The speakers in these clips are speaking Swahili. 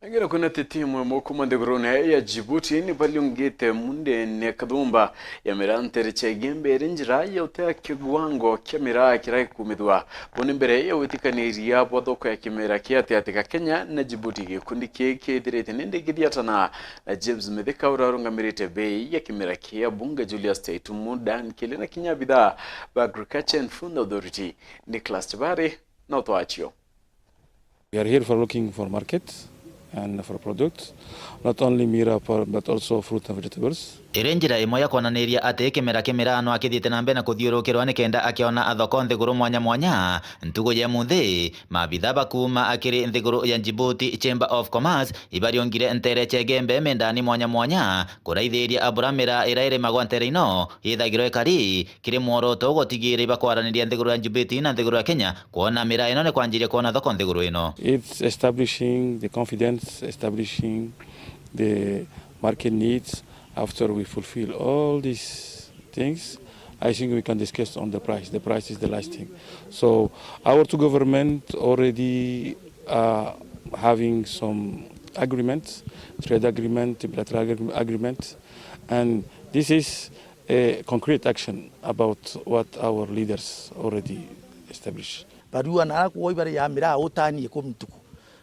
Ngira kuna timu mukuma NTHIGURUNE ya Djibouti ni baliungite MWANYA kadumba ya Miraa nteriche IGEMBE rinjira ya utea kigwango kia Miraa kirai kumidwa bone mbere ya witikaniria bwa Thoko ya Miraa kiatika Kenya na Djibouti gikundi kithirite ninde githiatana na James Mithika urarungamirite bei ya Miraa kia bunge Julius Taitumu dan kilina kinya bidhaa ba Agriculture and Food Authority Nicholas Tabari na utwachio. We are here for looking for markets and for products, not only Miraa but also fruit and vegetables. Irenjira imwe ya kuonaniria ati Miraa no akithiite na mbere na kuthiurukirwa ni kenda akiona athoko NTHIGURU mwanya mwanya ntugo ya muthi mabitha bakuma akiri NTHIGURU ya Djibouti Chamber of Commerce ibariongire ntereche IGEMBE mendani mwanya mwanya kuraithiria abura Miraa iraire magwantere ino ithagiro ekari kiri mworoto gutigire bakwaraniria NTHIGURU ya Djibouti na NTHIGURU ya Kenya kuona Miraa ino ni kwanjirie kuona thoko NTHIGURU ino. It's establishing the confidence, establishing the market needs. After we fulfill all these things, I think we can discuss on the price. The price is the last thing. So our two governments already having some agreements, trade agreement, bilateral agreement, and this is a concrete action about what our leaders already established. Barua na kuoibare ya Miraa utani yekomituku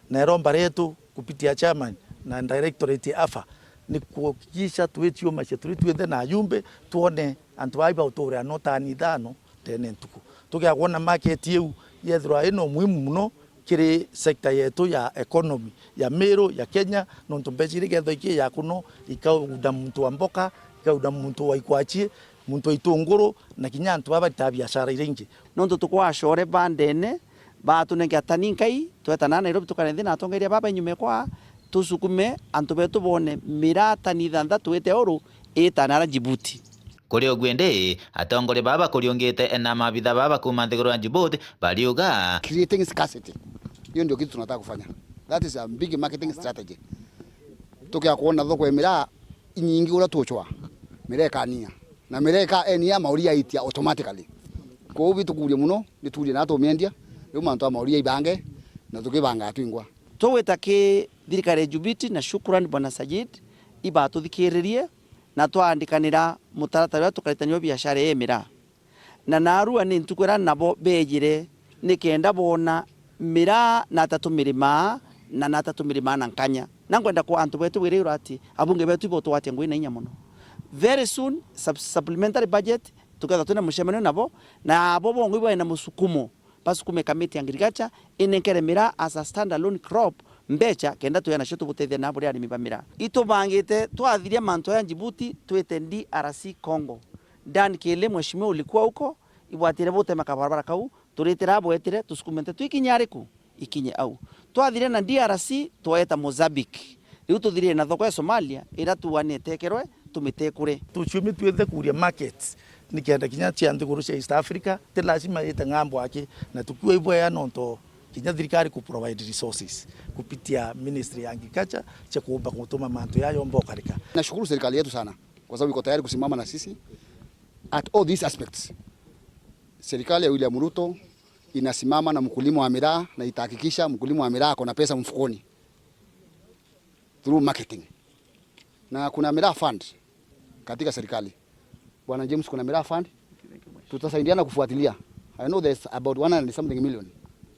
na romba letu kupitia chairman na directorate afa ni kuhakikisha tuwetio masheturi tuende na yumbe tuone antu aiba utore anotani thano tene ntuku tukia kuona market yeu yethira ino muhimu muno kiri sector yetu ya economy ya mero ya Kenya no ntumbecire getho iki ya kuno ikauda muntu wa mboka ikauda muntu wa ikwachi muntu itunguru na kinya antu aba ta biashara iringi no tukwa shore bandene batu nengatani kai twetana Nairobi tukanthi na tongeria baba nyume kwa tusukume antu betu bone Miraa tani thanda twete oru etana Djibouti kuri ogwende atongore baba kuriongete na mabitha baba kuma NTHIGURU ya Djibouti baliuga creating scarcity. Hiyo ndio kitu tunataka kufanya. That is a big marketing strategy. Tukia kuona thoko ya Miraa nyingi ura tuchwa Miraa kania na Miraa ka enia mauria itia automatically ko bitu kuria muno nituria na to mendia yo manto mauria ibange na tukibanga twingwa tuweta ke thirikari ya Djibouti na shukrani bwana Sajid iba tuthikiririe na twandikanira mutaratara tukaritanyo biashara ya Miraa na narua ni ntukwera nabo bejire nikenda bona Miraa na tatumirima na natatumirima na nkanya nangwenda ko antu betu wiriro ati abunge betu ibo twate ngwina inya muno very soon supplementary budget tukatha tuna mushemano nabo na abo bongo ibo ina musukumo basukume committee agriculture inenkere Miraa as a standalone crop mbecha kenda tuyana shoto butethia na buri arimi ba Miraa ito bangite twathiria manto ya Djibouti twete DRC Congo dan kile mheshimiwa ulikuwa huko ibwatire bote makabarabara kau turetera boetire tusukumete twikinyariku ikinye au twathiria na DRC twaeta Mozambique riu tuthirie na thoko ya Somalia ira tuwanetekerwe tumitekure tuchumi twethe kuria markets nikenda kinya cia NTHIGURU cia East Africa te lazima yete ngambo yake na tukiwa hivyo ya nonto kinya thirikari ku provide resources kupitia Ministry ya Agriculture cha kuomba kutuma manto yayo mbokarika. Nashukuru serikali yetu sana kwa sababu iko tayari kusimama na sisi at all these aspects. Serikali ya William Ruto inasimama na mkulima wa Miraa na itahakikisha mkulima wa Miraa akona pesa mfukoni through marketing. Na kuna Miraa fund katika serikali. Bwana James, kuna Miraa fund tutasaidiana kufuatilia. I know there's about 100 something million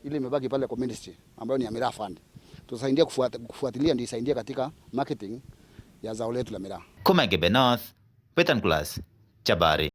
ile imebaki pale kwa ministry ambayo ni ya Miraa fund. Tutasaidia kufuatilia ndio isaidie katika marketing ya zao letu la Miraa. Kuma IGEMBE North, Petan Class, Chabari.